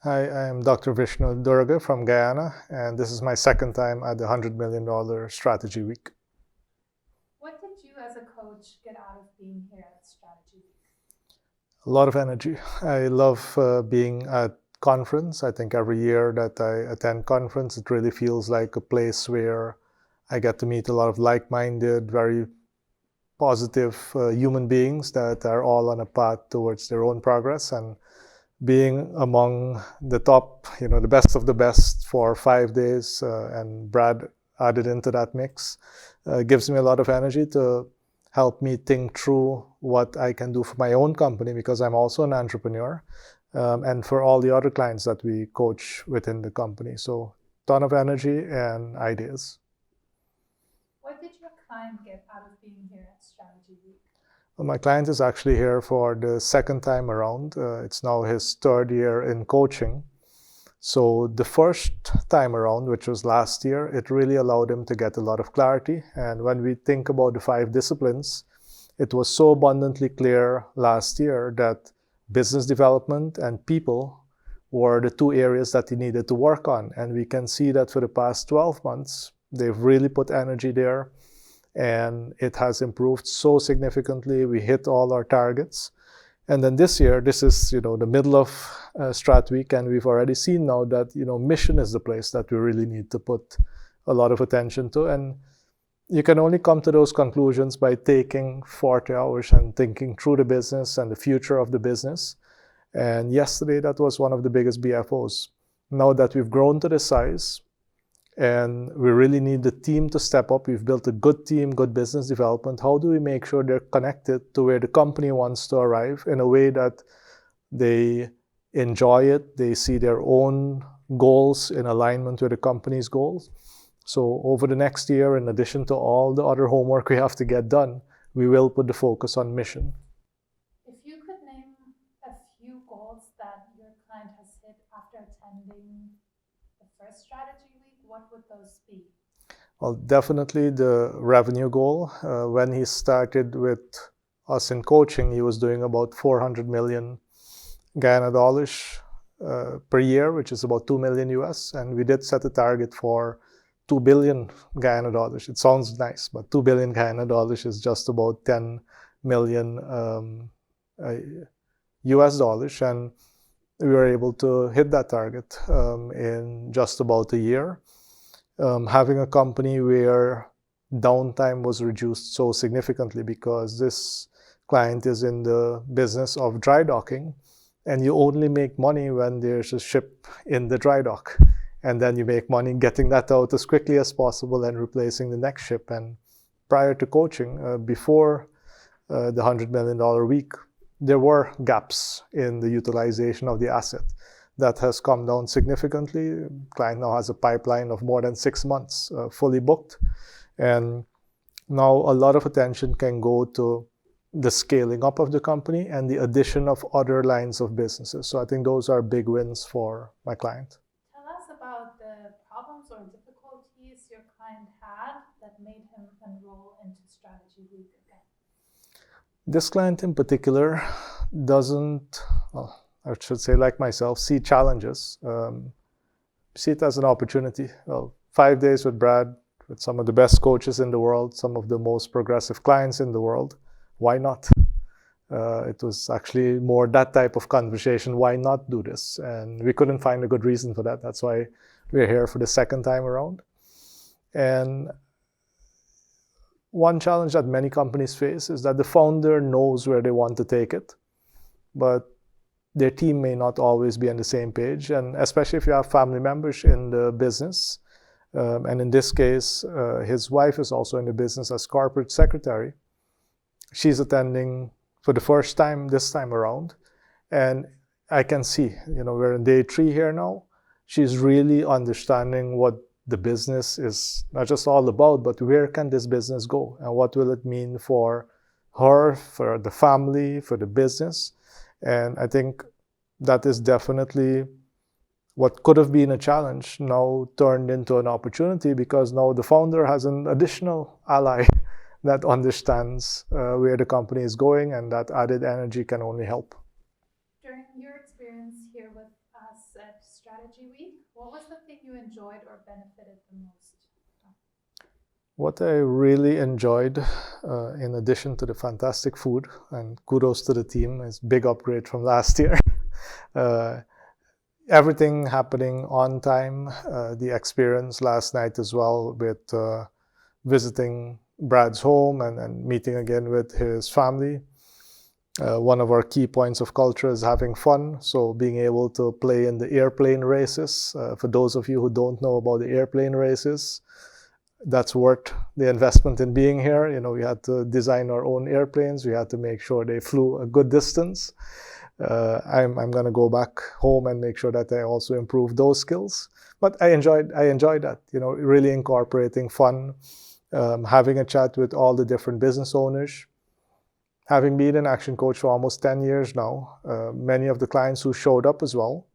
Hi, I am Dr. Vishnu Durga from Guyana, and this is my second time at the $100 million Strategy Week. What did you as a coach get out of being here at Strategy Week? A lot of energy. I love being at conference. I think every year that I attend conference, it really feels like a place where I get to meet a lot of like-minded, very positive human beings that are all on a path towards their own progress. And being among the top, the best of the best for 5 days, and Brad added into that mix, gives me a lot of energy to help me think through what I can do for my own company, because I'm also an entrepreneur, and for all the other clients that we coach within the company. So, ton of energy and ideas. What did your client get out of being here at Strategy Week? Well, my client is actually here for the second time around. It's now his third year in coaching. So the first time around, which was last year, it really allowed him to get a lot of clarity. And when we think about the 5 disciplines, it was so abundantly clear last year that business development and people were the 2 areas that he needed to work on. And we can see that for the past 12 months, they've really put energy there, and it has improved so significantly. We hit all our targets. And then this year, this is the middle of Strat Week, and we've already seen now that mission is the place that we really need to put a lot of attention to. And you can only come to those conclusions by taking 40 hours and thinking through the business and the future of the business. And yesterday, that was one of the biggest BFOs. Now that we've grown to this size, and we really need the team to step up. We've built a good team, good business development. How do we make sure they're connected to where the company wants to arrive in a way that they enjoy it, they see their own goals in alignment with the company's goals? So over the next year, in addition to all the other homework we have to get done, we will put the focus on mission. If you could name a few goals that your client has hit after attending the first Strategy Week, what would those be? Well, definitely the revenue goal. When he started with us in coaching, he was doing about 400 million Guyana dollars per year, which is about 2 million US. And we did set a target for 2 billion Guyana dollars. It sounds nice, but 2 billion Guyana dollars is just about 10 million US dollars. And we were able to hit that target in just about a year. Having a company where downtime was reduced so significantly, because this client is in the business of dry docking, and you only make money when there's a ship in the dry dock, and then you make money getting that out as quickly as possible and replacing the next ship. And prior to coaching, before the $100 million week, there were gaps in the utilization of the asset. That has come down significantly. Client now has a pipeline of more than 6 months fully booked. And now a lot of attention can go to the scaling up of the company and the addition of other lines of businesses. So I think those are big wins for my client. Tell us about the problems or difficulties your client had that made him enroll into Strategy Week again. This client in particular doesn't, well, I should say, like myself, see challenges. See it as an opportunity. Well, 5 days with Brad, with some of the best coaches in the world, some of the most progressive clients in the world. Why not? It was actually more that type of conversation. Why not do this? And we couldn't find a good reason for that. That's why we're here for the second time around. And one challenge that many companies face is that the founder knows where they want to take it, but their team may not always be on the same page, and especially if you have family members in the business. And in this case, his wife is also in the business as corporate secretary. She's attending for the first time this time around, and I can see, we're in day 3 here now. She's really understanding what the business is not just all about, but where can this business go, and what will it mean for her, for the family, for the business. And I think that is definitely what could have been a challenge now turned into an opportunity, because now the founder has an additional ally that understands where the company is going, and that added energy can only help. During your experience here with us said strategy week. What was the thing you enjoyed or benefited the most? What I really enjoyed, in addition to the fantastic food, and kudos to the team, is big upgrade from last year. Everything happening on time. The experience last night as well with visiting Brad's home and meeting again with his family. One of our key points of culture is having fun. So being able to play in the airplane races. For those of you who don't know about the airplane races, that's worth the investment in being here. You know, we had to design our own airplanes. We had to make sure they flew a good distance. I'm going to go back home and make sure that I also improve those skills. But I enjoyed that, you know, really incorporating fun, having a chat with all the different business owners. Having been an action coach for almost 10 years now, many of the clients who showed up as well,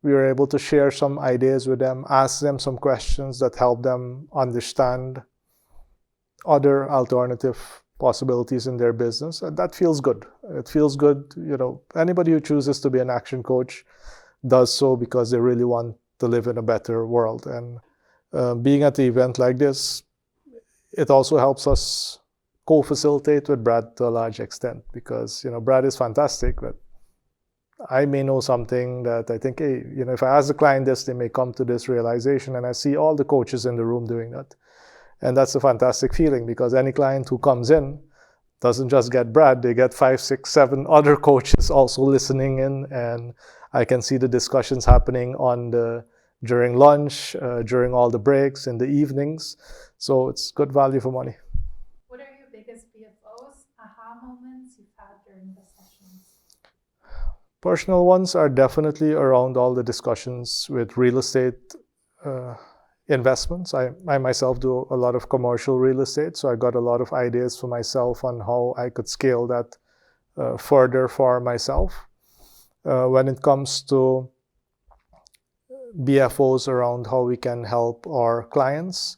we were able to share some ideas with them, ask them some questions that help them understand other alternative possibilities in their business. And that feels good. It feels good, you know, anybody who chooses to be an action coach does so because they really want to live in a better world. And being at the event like this, it also helps us co-facilitate with Brad to a large extent, because, you know, Brad is fantastic, but I may know something that I think, hey, you know, if I ask the client this, they may come to this realization, and I see all the coaches in the room doing that. And that's a fantastic feeling, because any client who comes in doesn't just get Brad, they get 5, 6, 7 other coaches also listening in, and I can see the discussions happening during lunch, during all the breaks, in the evenings. So it's good value for money. What are your biggest BFOs, aha moments you've had during the sessions? Personal ones are definitely around all the discussions with real estate investments. I myself do a lot of commercial real estate, so I got a lot of ideas for myself on how I could scale that further for myself. When it comes to BFOs around how we can help our clients,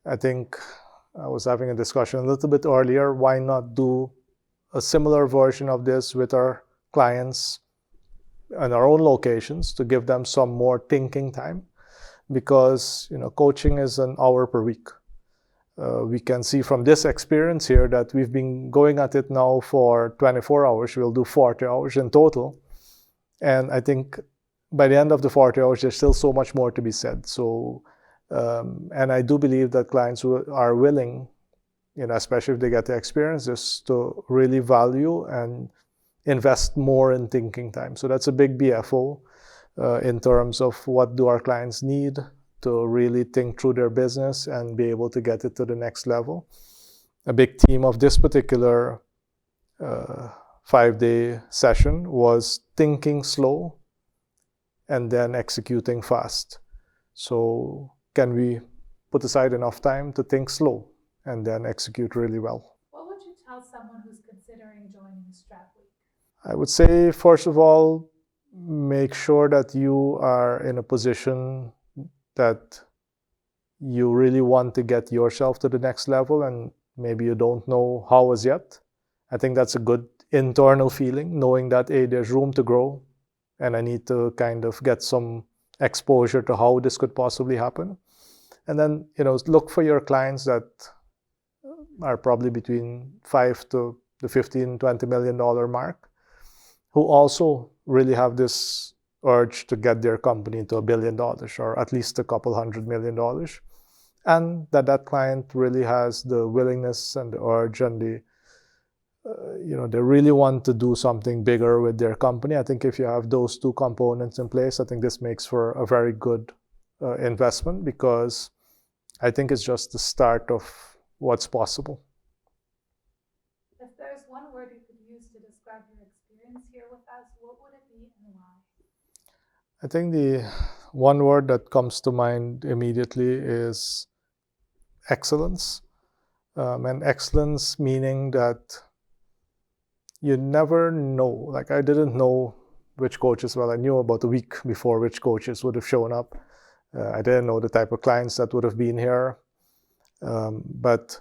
I think I was having a discussion a little bit earlier, why not do a similar version of this with our clients in our own locations to give them some more thinking time, because, you know, coaching is an hour per week. We can see from this experience here that we've been going at it now for 24 hours. We'll do 40 hours in total. And I think by the end of the 40 hours, there's still so much more to be said. So, and I do believe that clients who are willing, you know, especially if they get to experience this, to really value and invest more in thinking time. So that's a big BFO in terms of what do our clients need to really think through their business and be able to get it to the next level. A big theme of this particular 5-day session was thinking slow and then executing fast. So can we put aside enough time to think slow and then execute really well? What would you tell someone who's considering joining Strat Week? I would say, first of all, make sure that you are in a position that you really want to get yourself to the next level, and maybe you don't know how as yet. I think that's a good internal feeling, knowing that, hey, there's room to grow and I need to kind of get some exposure to how this could possibly happen. And then, you know, look for your clients that are probably between 5 to the $15, $20 million mark, who also really have this urge to get their company to $1 billion or at least a couple $100 million. And that client really has the willingness and the urge and they really want to do something bigger with their company. I think if you have those two components in place, I think this makes for a very good investment, because I think it's just the start of what's possible. If there's one word you could use to describe your experience here with us, what would it be and why? I think the one word that comes to mind immediately is excellence. And excellence meaning that you never know. Like, I didn't know which coaches, well, I knew about a week before which coaches would have shown up. I didn't know the type of clients that would have been here. But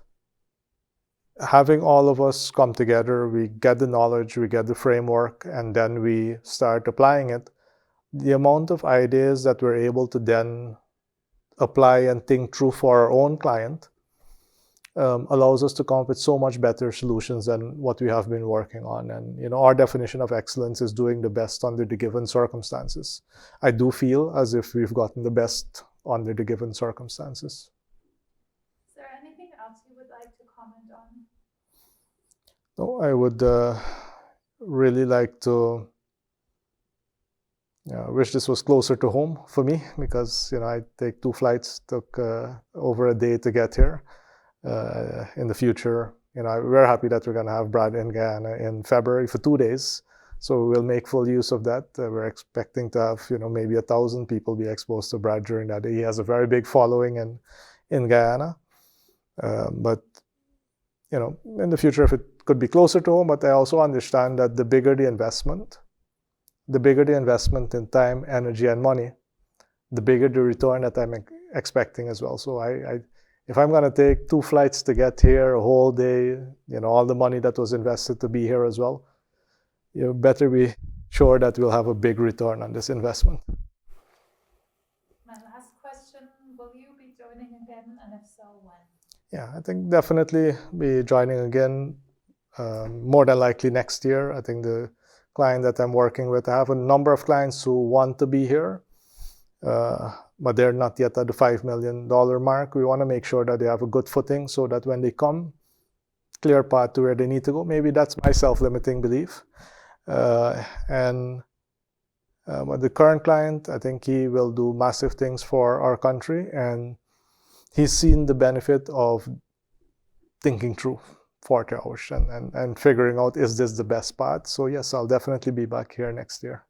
having all of us come together, we get the knowledge, we get the framework, and then we start applying it. the amount of ideas that we're able to then apply and think through for our own client allows us to come up with so much better solutions than what we have been working on. And our definition of excellence is doing the best under the given circumstances. I do feel as if we've gotten the best under the given circumstances. Is there anything else you would like to comment on? No, I would really like to wish this was closer to home for me, because I take 2 flights, took over a day to get here. In the future, we're happy that we're going to have Brad in Guyana in February for 2 days. So we'll make full use of that. We're expecting to have, maybe 1,000 people be exposed to Brad during that day. He has a very big following in Guyana. But, in the future, if it could be closer to home, but I also understand that the bigger the investment in time, energy, and money, the bigger the return that I'm expecting as well. So if I'm going to take 2 flights to get here, a whole day, all the money that was invested to be here as well, you better be sure that we'll have a big return on this investment. My last question, will you be joining again, and if so, when? Yeah, I think definitely be joining again, more than likely next year. I think the client that I'm working with, I have a number of clients who want to be here, but they're not yet at the $5 million mark. We want to make sure that they have a good footing so that when they come, clear path to where they need to go. Maybe that's my self-limiting belief. But the current client, I think he will do massive things for our country, and he's seen the benefit of thinking through 40 hours and figuring out, is this the best path? So yes, I'll definitely be back here next year.